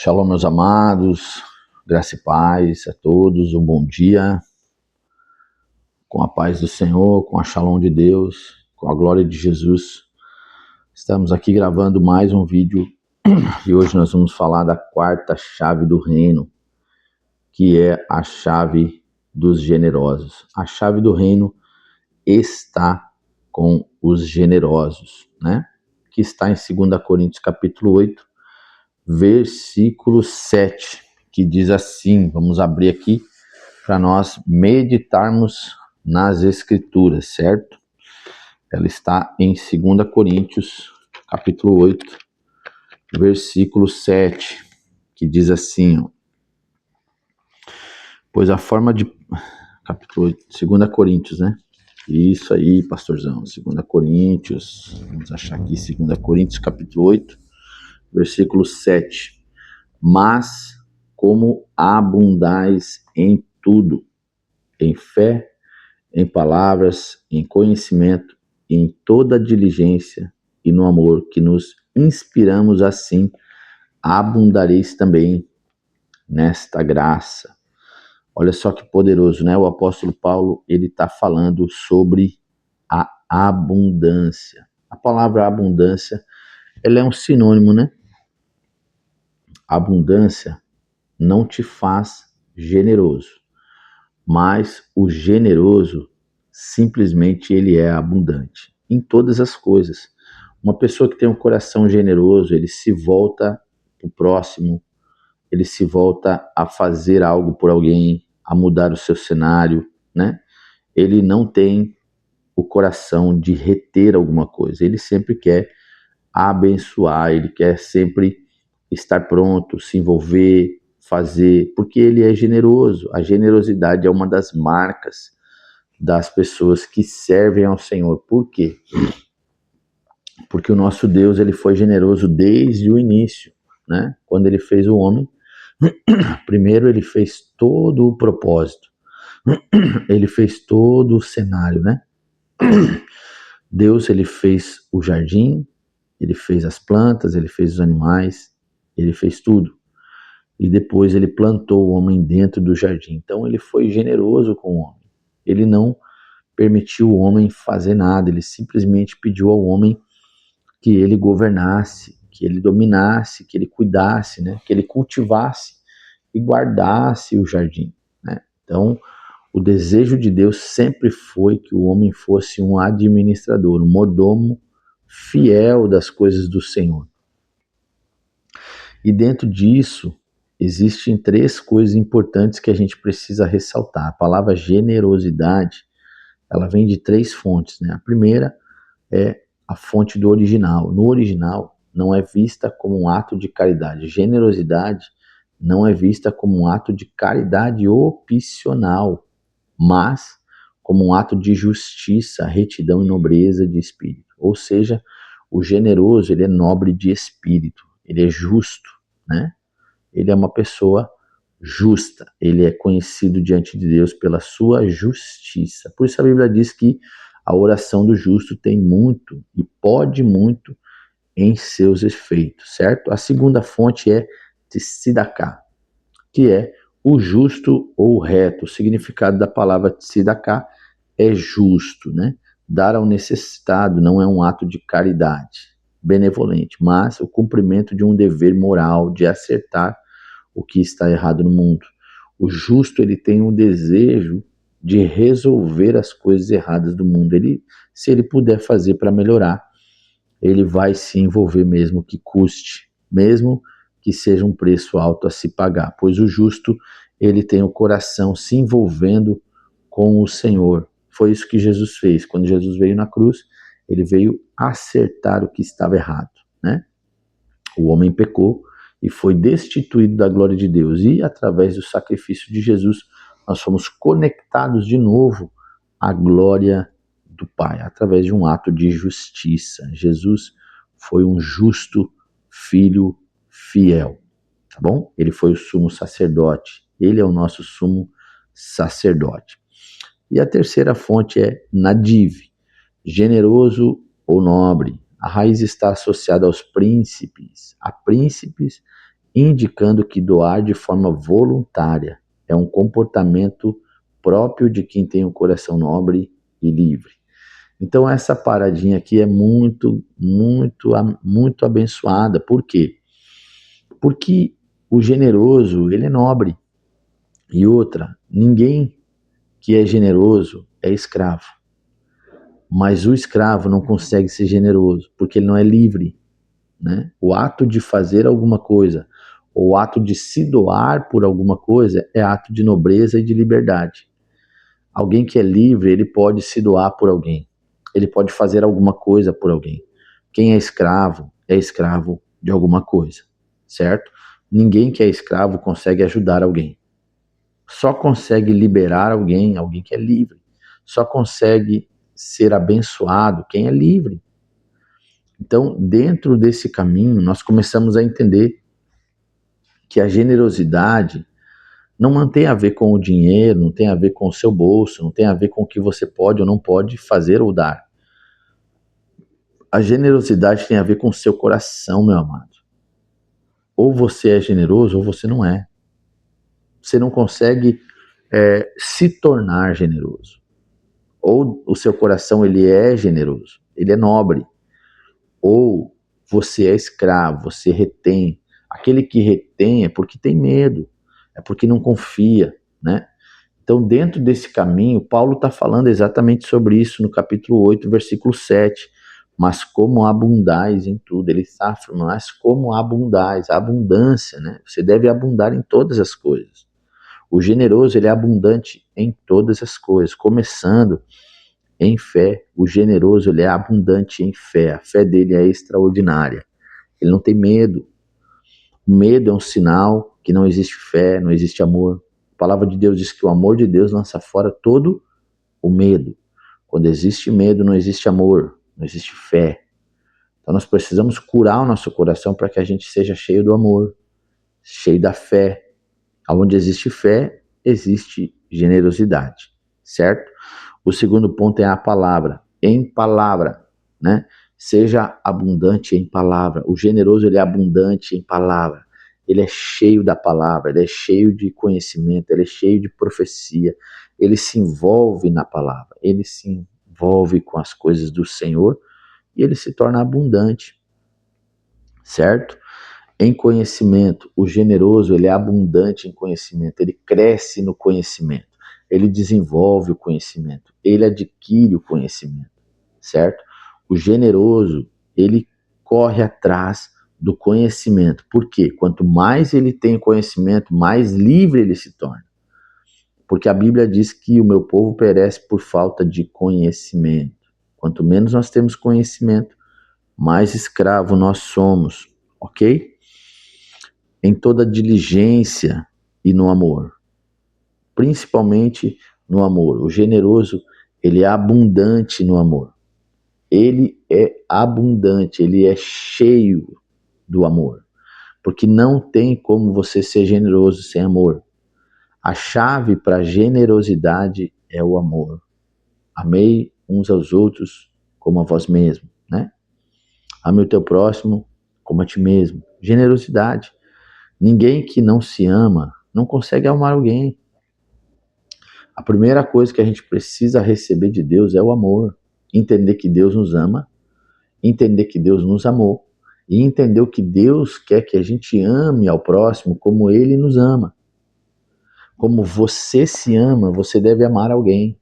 Shalom, meus amados, graça e paz a todos, um bom dia, com a paz do Senhor, com a Shalom de Deus, com a glória de Jesus. Estamos aqui gravando mais um vídeo e hoje nós vamos falar da quarta chave do reino, que é a chave dos generosos. A chave do reino está com os generosos, né? Que está em 2 Coríntios capítulo 8, versículo 7, que diz assim, vamos abrir aqui para nós meditarmos nas escrituras, certo? Ela está em 2 Coríntios, capítulo 8, versículo 7, que diz assim, ó, pois a forma de... Capítulo 8, 2 Coríntios, né? Isso aí, pastorzão, 2 Coríntios, vamos achar aqui, 2 Coríntios, capítulo 8, versículo 7. Mas como abundais em tudo, em fé, em palavras, em conhecimento, em toda diligência e no amor que nos inspiramos, assim abundareis também nesta graça. Olha só que poderoso, né? O apóstolo Paulo, ele está falando sobre a abundância. A palavra abundância, ela é um sinônimo, né? Abundância não te faz generoso, mas o generoso simplesmente ele é abundante em todas as coisas. Uma pessoa que tem um coração generoso, ele se volta para o próximo, ele se volta a fazer algo por alguém, a mudar o seu cenário, né? Ele não tem o coração de reter alguma coisa, ele sempre quer abençoar, ele quer sempre estar pronto, se envolver, fazer, porque ele é generoso. A generosidade é uma das marcas das pessoas que servem ao Senhor. Por quê? Porque o nosso Deus, ele foi generoso desde o início, né? Quando ele fez o homem, primeiro ele fez todo o propósito, ele fez todo o cenário, né? Deus, ele fez o jardim, ele fez as plantas, ele fez os animais, ele fez tudo. E depois ele plantou o homem dentro do jardim. Então ele foi generoso com o homem. Ele não permitiu o homem fazer nada, ele simplesmente pediu ao homem que ele governasse, que ele dominasse, que ele cuidasse, né? Que ele cultivasse e guardasse o jardim, né? Então, o desejo de Deus sempre foi que o homem fosse um administrador, um mordomo fiel das coisas do Senhor. E dentro disso, existem 3 coisas importantes que a gente precisa ressaltar. A palavra generosidade, ela vem de 3 fontes, né? A primeira é a fonte do original. No original, não é vista como um ato de caridade. Generosidade não é vista como um ato de caridade opcional, mas como um ato de justiça, retidão e nobreza de espírito. Ou seja, o generoso, ele é nobre de espírito, ele é justo, né? Ele é uma pessoa justa, ele é conhecido diante de Deus pela sua justiça. Por isso a Bíblia diz que a oração do justo tem muito e pode muito em seus efeitos, certo? A segunda fonte é tzedakah, que é o justo ou reto. O significado da palavra tzedakah é justo, né? Dar ao necessitado não é um ato de caridade benevolente, mas o cumprimento de um dever moral de acertar o que está errado no mundo. O justo, ele tem um desejo de resolver as coisas erradas do mundo. Se ele puder fazer para melhorar, ele vai se envolver mesmo que custe, mesmo que seja um preço alto a se pagar, pois o justo, ele tem o coração se envolvendo com o Senhor. Foi isso que Jesus fez. Quando Jesus veio na cruz, ele veio acertar o que estava errado, né? O homem pecou e foi destituído da glória de Deus. E através do sacrifício de Jesus, nós fomos conectados de novo à glória do Pai, através de um ato de justiça. Jesus foi um justo filho fiel, tá bom? Ele foi o sumo sacerdote. Ele é o nosso sumo sacerdote. E a terceira fonte é nadiv, generoso ou nobre. A raiz está associada aos príncipes, a príncipes indicando que doar de forma voluntária é um comportamento próprio de quem tem um coração nobre e livre. Então essa paradinha aqui é muito, muito, muito abençoada. Por quê? Porque o generoso, ele é nobre. E outra, ninguém que é generoso é escravo. Mas o escravo não consegue ser generoso, porque ele não é livre, né? O ato de fazer alguma coisa, ou o ato de se doar por alguma coisa, é ato de nobreza e de liberdade. Alguém que é livre, ele pode se doar por alguém. Ele pode fazer alguma coisa por alguém. Quem é escravo de alguma coisa, certo? Ninguém que é escravo consegue ajudar alguém. Só consegue liberar alguém, alguém que é livre. Só consegue ser abençoado quem é livre. Então, dentro desse caminho, nós começamos a entender que a generosidade não tem a ver com o dinheiro, não tem a ver com o seu bolso, não tem a ver com o que você pode ou não pode fazer ou dar. A generosidade tem a ver com o seu coração, meu amado. Ou você é generoso ou você não é. Você não consegue se tornar generoso. Ou o seu coração ele é generoso, ele é nobre. Ou você é escravo, você retém. Aquele que retém é porque tem medo, é porque não confia, né? Então, dentro desse caminho, Paulo está falando exatamente sobre isso no capítulo 8, versículo 7. Mas como abundais em tudo, ele está afirmando, mas como abundais, a abundância, né? Você deve abundar em todas as coisas. O generoso, ele é abundante em todas as coisas, começando em fé. O generoso, ele é abundante em fé, a fé dele é extraordinária. Ele não tem medo. O medo é um sinal que não existe fé, não existe amor. A palavra de Deus diz que o amor de Deus lança fora todo o medo. Quando existe medo, não existe amor, não existe fé. Então nós precisamos curar o nosso coração para que a gente seja cheio do amor, cheio da fé. Onde existe fé, existe generosidade, certo? O segundo ponto é a palavra, em palavra, né? Seja abundante em palavra. O generoso, ele é abundante em palavra. Ele é cheio da palavra, ele é cheio de conhecimento, ele é cheio de profecia. Ele se envolve na palavra, ele se envolve com as coisas do Senhor e ele se torna abundante, certo? Em conhecimento, o generoso, ele é abundante em conhecimento, ele cresce no conhecimento, ele desenvolve o conhecimento, ele adquire o conhecimento, certo? O generoso, ele corre atrás do conhecimento. Por quê? Quanto mais ele tem conhecimento, mais livre ele se torna. Porque a Bíblia diz que o meu povo perece por falta de conhecimento. Quanto menos nós temos conhecimento, mais escravo nós somos, ok? Em toda diligência e no amor, principalmente no amor. O generoso, ele é abundante no amor. Ele é abundante, ele é cheio do amor. Porque não tem como você ser generoso sem amor. A chave para a generosidade é o amor. Amei uns aos outros como a vós mesmo, né? Ame o teu próximo como a ti mesmo. Generosidade. Ninguém que não se ama não consegue amar alguém. A primeira coisa que a gente precisa receber de Deus é o amor. Entender que Deus nos ama, entender que Deus nos amou e entender o que Deus quer que a gente ame ao próximo como Ele nos ama. Como você se ama, você deve amar alguém.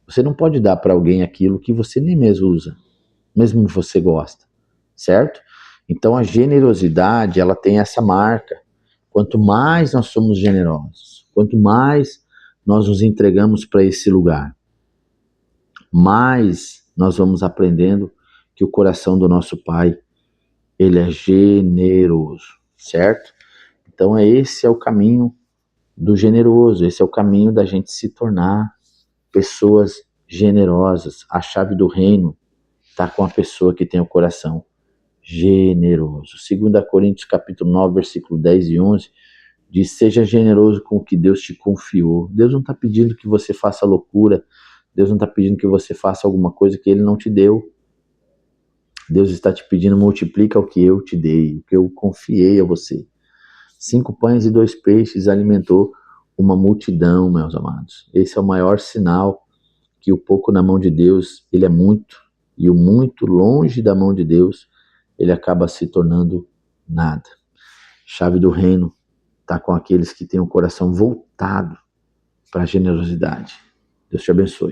Você não pode dar para alguém aquilo que você nem mesmo usa, mesmo que você gosta, certo? Então a generosidade, ela tem essa marca. Quanto mais nós somos generosos, quanto mais nós nos entregamos para esse lugar, mais nós vamos aprendendo que o coração do nosso Pai, ele é generoso, certo? Então esse é o caminho do generoso, esse é o caminho da gente se tornar pessoas generosas. A chave do reino está com a pessoa que tem o coração generoso. 2 Coríntios capítulo 9, versículo 10 e 11, diz, seja generoso com o que Deus te confiou. Deus não está pedindo que você faça loucura, Deus não está pedindo que você faça alguma coisa que Ele não te deu. Deus está te pedindo, multiplica o que eu te dei, o que eu confiei a você. 5 pães e 2 peixes alimentou uma multidão, meus amados. Esse é o maior sinal que o pouco na mão de Deus, ele é muito, e o muito longe da mão de Deus, ele acaba se tornando nada. Chave do reino está com aqueles que têm o coração voltado para a generosidade. Deus te abençoe.